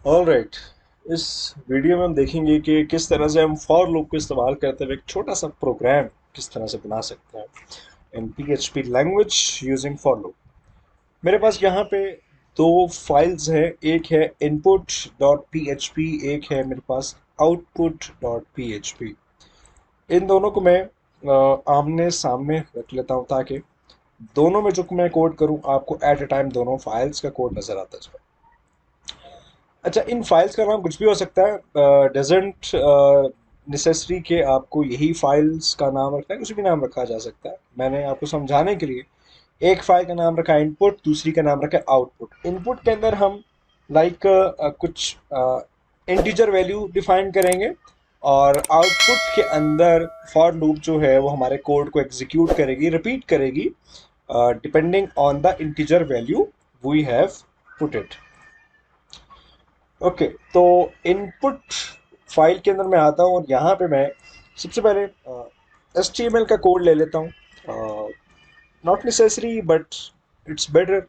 Alright, इस video में हम देखेंगे कि किस तरह से हम फॉर लूप को इस्तेमाल करते हुए एक छोटा सा प्रोग्राम किस तरह से बना सकते हैं इन PHP language using for loop. मेरे पास यहाँ पे दो फाइल्स हैं, एक है input.php, एक है मेरे पास output.php। इन दोनों को मैं आमने सामने रख लेता हूँ ताकि दोनों में जो मैं कोड करूँ आपको एट ए टाइम दोनों फाइल्स का कोड नज़र आता जाए। अच्छा, इन फाइल्स का नाम कुछ भी हो सकता है, डजेंट नेसेसरी के आपको यही फाइल्स का नाम रखना है, कुछ भी नाम रखा जा सकता है। मैंने आपको समझाने के लिए एक फाइल का नाम रखा है इनपुट, दूसरी का नाम रखा है आउटपुट। इनपुट के अंदर हम लाइक कुछ इंटीजर वैल्यू डिफाइन करेंगे और आउटपुट के अंदर फॉर लूप जो है वो हमारे कोड को एग्जीक्यूट करेगी, रिपीट करेगी depending on the integer value we have put it. Okay, तो इनपुट फाइल के अंदर मैं आता हूँ और यहाँ पे मैं सबसे पहले HTML का कोड ले लेता हूँ। Not necessary but it's better.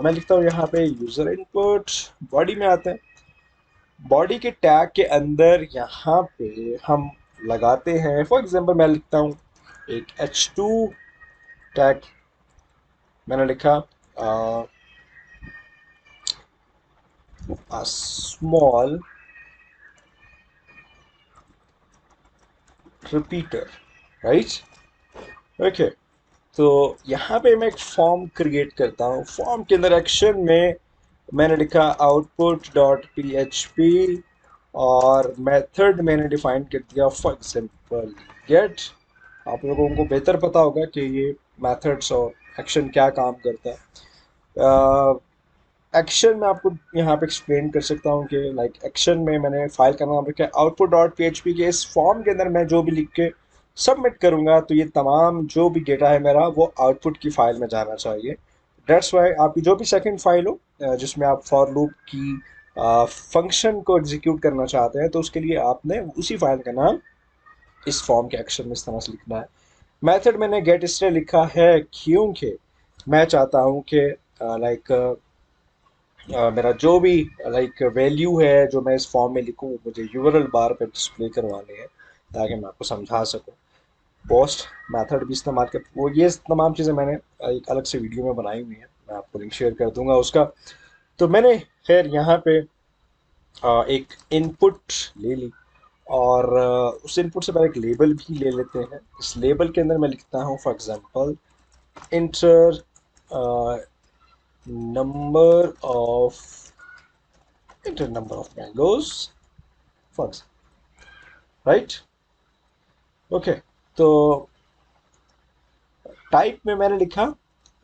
मैं लिखता हूँ यहाँ पे यूज़र इनपुट। बॉडी में आते हैं। बॉडी के टैग के अंदर यहाँ पे हम लगाते हैं, फॉर एग्जांपल मैं लिखता हूँ एक H2 टैग। मैंने लिखा स्मॉल रिपीटर, राइट। ओके, तो यहाँ पे मैं एक फॉर्म क्रिएट करता हूँ। फॉर्म के अंदर एक्शन में मैंने लिखा आउटपुट डॉट PHP और मेथड मैंने डिफाइन कर दिया फॉर एग्जांपल गेट। आप लोगों को बेहतर पता होगा कि ये मेथड्स और एक्शन क्या काम करता है। एक्शन में आपको यहाँ पे एक्सप्लेन कर सकता हूँ कि लाइक एक्शन में मैंने फाइल का नाम रखा है आउटपुट डॉट PHP के। इस फॉर्म के अंदर मैं जो भी लिख के सबमिट करूँगा तो ये तमाम जो भी डेटा है मेरा वो आउटपुट की फाइल में जाना चाहिए। डेट्स वाई आपकी जो भी सेकंड फाइल हो जिसमें आप फॉर लूप की फंक्शन को एग्जीक्यूट करना चाहते हैं तो उसके लिए आपने उसी फाइल का नाम इस फॉर्म के एक्शन में इस तरह से लिखना है। मेथड मैंने गेट इसलिए लिखा है क्योंकि मैं चाहता हूँ कि लाइक मेरा जो भी लाइक वैल्यू है जो मैं इस फॉर्म में लिखूँ मुझे यूआरएल बार पे डिस्प्ले करवाने हैं ताकि मैं आपको समझा सकूँ। पोस्ट मेथड भी इस्तेमाल कर वो, ये तमाम चीज़ें मैंने एक अलग से वीडियो में बनाई हुई हैं, मैं आपको लिंक शेयर कर दूंगा उसका। तो मैंने खैर यहाँ पे एक इनपुट ले ली और उस इनपुट से पहले एक लेबल भी ले लेते हैं। इस लेबल के अंदर मैं लिखता हूँ for example inter number of inter number of mangoes first, right. Okay, तो टाइप में मैंने लिखा,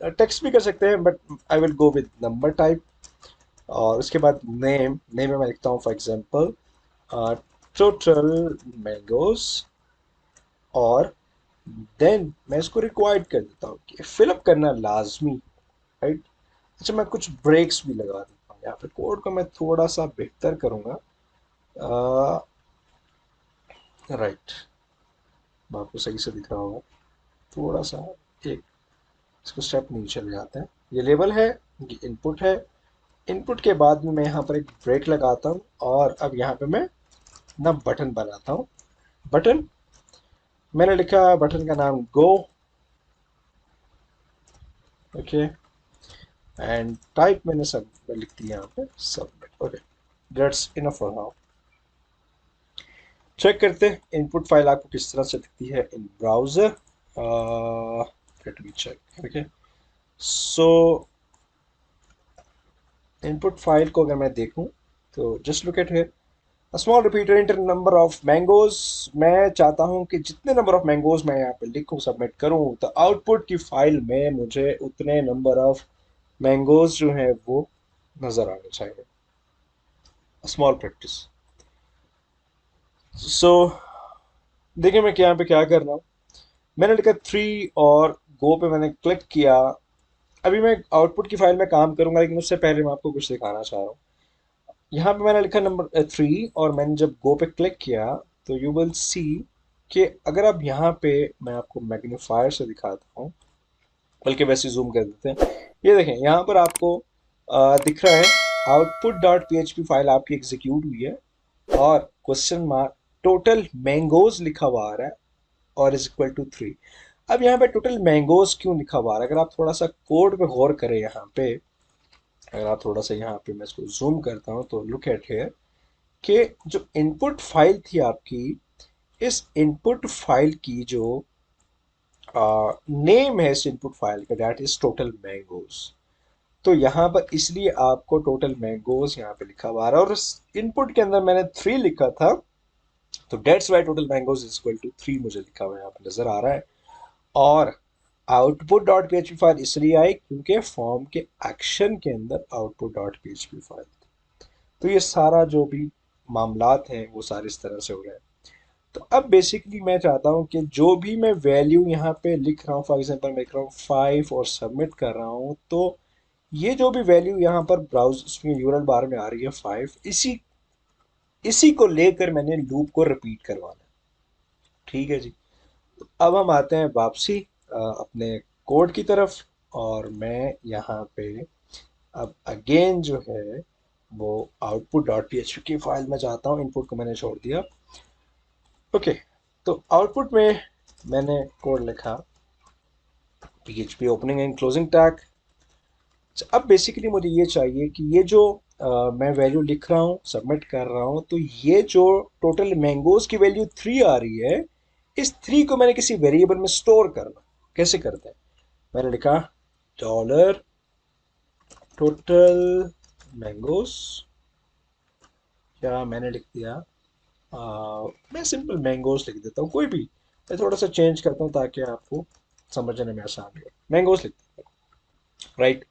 टेक्स्ट भी कर सकते हैं but I will go with number type. और उसके बाद नेम नेम में मैं लिखता हूँ फॉर एग्जांपल टोटल मैंगोज और देन मैं इसको रिक्वायर्ड कर देता हूँ कि फिलअप करना लाजमी, राइट। अच्छा, मैं कुछ ब्रेक्स भी लगा देता हूँ यहाँ पे। कोड को मैं थोड़ा सा बेहतर करूँगा, राइट। आपको सही से दिख रहा होगा। थोड़ा सा एक इसको स्टेप नीचे ले जाते हैं। ये लेबल है, ये इनपुट है। इनपुट के बाद में मैं यहाँ पर एक ब्रेक लगाता हूँ और अब यहाँ पे मैं ना बटन बनाता हूँ। बटन मैंने लिखा, बटन का नाम गो। ओके, एंड टाइप मैंने सब लिख दिया यहाँ पे submit. Okay, that's enough for now. Check करते हैं इनपुट फाइल आपको किस तरह से दिखती है in browser. Let me check. Okay, so input file को अगर मैं देखूं तो just look at here, small repeater enter number of mangoes. मैं चाहता हूं कि जितने नंबर ऑफ मैंगोज मैं यहाँ पे लिखूं, सबमिट करूं, तो आउटपुट की फाइल में मुझे उतने नंबर ऑफ मैंगोज जो है वो नजर आने चाहिए। Small practice. सो देखिए मैं यहाँ पे क्या कर रहा हूँ। मैंने लिखा 3 और गो पे मैंने क्लिक किया। अभी मैं आउटपुट की फाइल में काम करूंगा लेकिन उससे पहले मैं आपको कुछ दिखाना चाह रहा हूँ। यहाँ पे मैंने लिखा नंबर 3 और मैंने जब गो पे क्लिक किया तो यू विल सी कि अगर आप यहाँ पे, मैं आपको मैग्नीफायर से दिखाता हूँ, बल्कि वैसे जूम कर देते हैं। ये देखें यहाँ पर आपको दिख रहा है आउटपुट डॉट पीएचपी फाइल आपकी एग्जीक्यूट हुई है और क्वेश्चन मार्क टोटल मैंगोज लिखा हुआ आ रहा है और इज इक्वल टू 3। अब यहाँ पे टोटल मैंगोज क्यों लिखा हुआ आ रहा है? अगर आप थोड़ा सा कोड पे गौर करें यहाँ पे, अगर आप थोड़ा सा यहाँ पे मैं इसको जूम करता हूँ तो लुक एट हियर कि जो इनपुट फाइल थी आपकी, इस इनपुट फाइल की जो नेम है इस इनपुट फाइल का, दैट इज टोटल मैंगोज। तो यहाँ पर इसलिए आपको टोटल मैंगोज यहाँ पे लिखा हुआ आ रहा है और इस इनपुट के अंदर मैंने 3 लिखा था, तो that's why total mangoes is equal to 3 मुझे लिखा हुआ यहाँ पे नजर आ रहा है। और आउटपुट डॉट पीएचपी फाइल इसलिए आई क्योंकि फॉर्म के एक्शन के अंदर आउटपुट डॉट पीएचपी फाइल। तो ये सारा जो भी मामलात हैं वो सारे इस तरह से हो रहे हैं। तो अब बेसिकली मैं चाहता हूँ कि जो भी मैं वैल्यू यहाँ पे लिख रहा हूँ, फॉर एग्जांपल मैं लिख रहा हूँ 5 और सबमिट कर रहा हूँ, तो ये जो भी वैल्यू यहाँ पर ब्राउज उसमें यूआरएल बार में आ रही है 5, इसी इसी को लेकर मैंने लूप को रिपीट करवाना है। ठीक है जी। तो अब हम आते हैं वापसी अपने कोड की तरफ, और मैं यहाँ पे अब अगेन जो है वो आउटपुट डॉट पीएचपी की फाइल में जाता हूँ, इनपुट को मैंने छोड़ दिया। ओके, तो आउटपुट में मैंने कोड लिखा PHP opening and closing tag. अब बेसिकली मुझे ये चाहिए कि ये जो मैं वैल्यू लिख रहा हूँ, सबमिट कर रहा हूँ, तो ये जो टोटल मैंगोज की वैल्यू 3 आ रही है, इस 3 को मैंने किसी वेरिएबल में स्टोर करना। कैसे करते हैं? मैंने लिखा डॉलर टोटल मैंगोज, या मैंने लिख दिया मैं सिंपल मैंगोज लिख देता हूँ, कोई भी। मैं थोड़ा सा चेंज करता हूँ ताकि आपको समझने में आसान हो। मैंगोज लिख देता हूँ, राइट।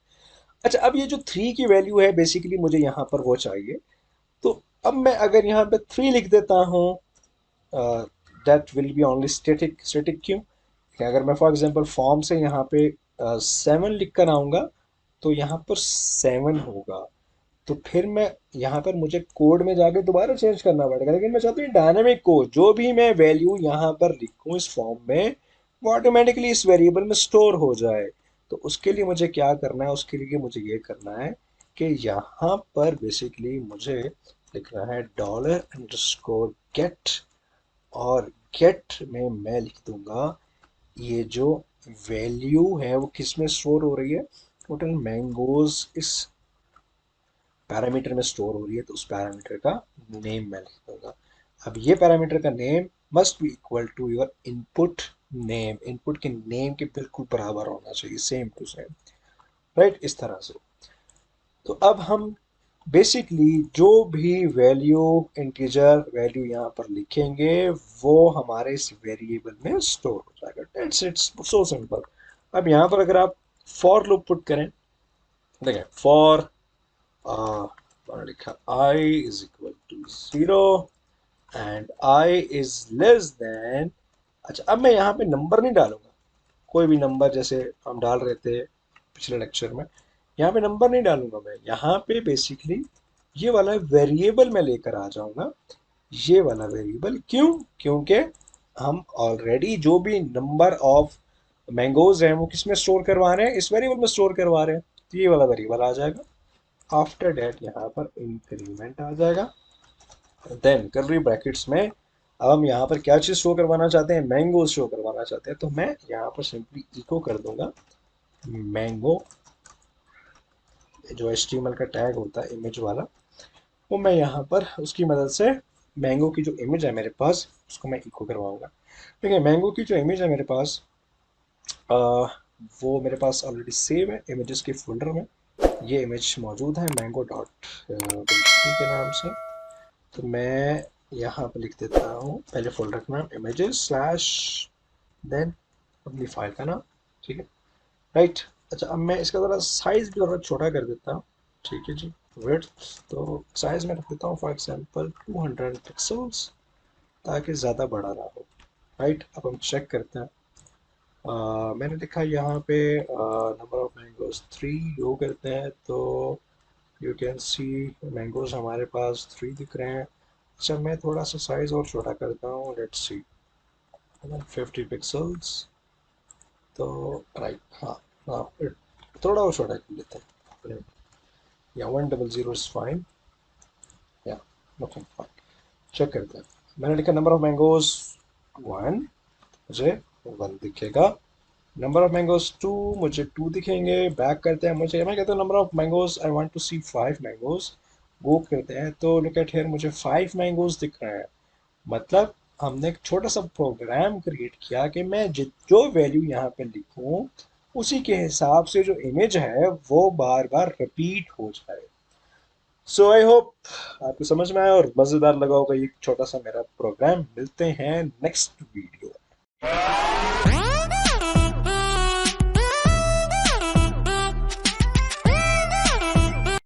अच्छा, अब ये जो 3 की वैल्यू है बेसिकली मुझे यहाँ पर वो चाहिए। तो अब मैं अगर यहाँ पे 3 लिख देता हूँ, that will be only static. Static क्यों? कि अगर मैं फॉर एग्जांपल फॉर्म से यहाँ पे 7 लिख कर आऊँगा तो यहाँ पर 7 होगा। तो फिर मैं यहाँ पर मुझे कोड में जाके दोबारा चेंज करना पड़ेगा, लेकिन मैं चाहता हूँ डायनामिक कोड, जो भी मैं वैल्यू यहाँ पर लिखूँ इस फॉर्म में, वो ऑटोमेटिकली इस वेरिएबल में स्टोर हो जाए। तो उसके लिए मुझे क्या करना है? उसके लिए मुझे ये करना है कि यहाँ पर बेसिकली मुझे लिखना है डॉलर अंडरस्कोर गेट, और गेट में मैं लिख दूंगा ये जो वैल्यू है वो किस में स्टोर हो रही है, टोटल मैंगोज इस पैरामीटर में स्टोर हो रही है, तो उस पैरामीटर का नेम मैं लिख दूंगा। अब ये पैरामीटर का name must be equal to your input name. Input के नेम के बिल्कुल बराबर होना चाहिए, सेम टू सेम, राइट, इस तरह से। तो अब हम बेसिकली जो भी वैल्यू, इंटीजर वैल्यू यहाँ पर लिखेंगे वो हमारे इस वेरिएबल में स्टोर हो जाएगा। That's it's, so simple. अब यहाँ पर अगर आप फॉर लूप पुट करें, देखें फॉर मैंने लिखा i is equal to 0 and i is less than. अच्छा, अब मैं यहाँ पे नंबर नहीं डालूंगा, कोई भी नंबर जैसे हम डाल रहे थे पिछले लेक्चर में। यहाँ पे नंबर नहीं डालूंगा मैं, यहाँ पे बेसिकली ये वाला वेरिएबल मैं लेकर आ जाऊंगा। ये वाला वेरिएबल क्यों? क्योंकि हम ऑलरेडी जो भी नंबर ऑफ मैंगोज हैं वो किसमें स्टोर करवा रहे हैं, इस वेरिएबल में स्टोर करवा रहे हैं, तो ये वाला वेरिएबल आ जाएगा। आफ्टर डेट यहाँ पर इंक्रीमेंट आ जाएगा, देन कर्ली ब्रैकेट्स में अब हम यहाँ पर क्या चीज़ शो करवाना चाहते हैं? मैंगो शो करवाना चाहते हैं, तो मैं यहाँ पर सिंपली इको कर दूंगा मैंगो। जो HTML का टैग होता है इमेज वाला, वो मैं यहाँ पर उसकी मदद से मैंगो की जो इमेज है मेरे पास उसको मैं इको करवाऊंगा। ठीक है, मैंगो की जो इमेज है मेरे पास, आ, वो मेरे पास ऑलरेडी सेव है इमेजेस के फोल्डर में। ये इमेज मौजूद है मैंगो डॉट के नाम से। तो मैं यहाँ पर लिख देता हूँ पहले फोल्डर का नाम इमेजेस स्लैश देन अपनी फाइल का नाम। ठीक है, राइट। अच्छा, अब मैं इसका ज़रा साइज भी थोड़ा छोटा कर देता हूँ। ठीक है जी, विड्थ तो साइज में रख देता हूँ फॉर एग्जांपल 200 पिक्सल्स, ताकि ज़्यादा बड़ा ना हो। राइट, अब हम चेक करते हैं। मैंने लिखा यहाँ पे नंबर ऑफ मैंगोज 3 यो करते हैं तो यू कैन सी मैंगोज हमारे पास 3 दिख रहे हैं। अच्छा, मैं थोड़ा सा साइज और छोटा करता हूँ, लेट्स सी 50 पिक्सल्स। तो राइट, हाँ हाँ, थोड़ा और छोटा कर लेते हैं। या 100 इज फाइन, या नथिंग फाइन। चेक करते हैं। मैंने लिखा नंबर ऑफ मैंगोज 1, मुझे 1 दिखेगा। नंबर ऑफ मैंगोज 2, मुझे 2 दिखेंगे। बैक करते हैं, मुझे मैं कहता हूँ number of mangoes I want to see 5 mangoes. Go करते हैं तो लुक एट हियर, मुझे 5 मैंगोज दिख रहे हैं। मतलब हमने एक छोटा सा प्रोग्राम क्रिएट किया कि मैं जो वैल्यू यहाँ पे लिखूं उसी के हिसाब से जो इमेज है वो बार बार रिपीट हो जाए। सो आई होप आपको समझ में आया और मज़ेदार लगा होगा ये छोटा सा मेरा प्रोग्राम। मिलते हैं नेक्स्ट वीडियो।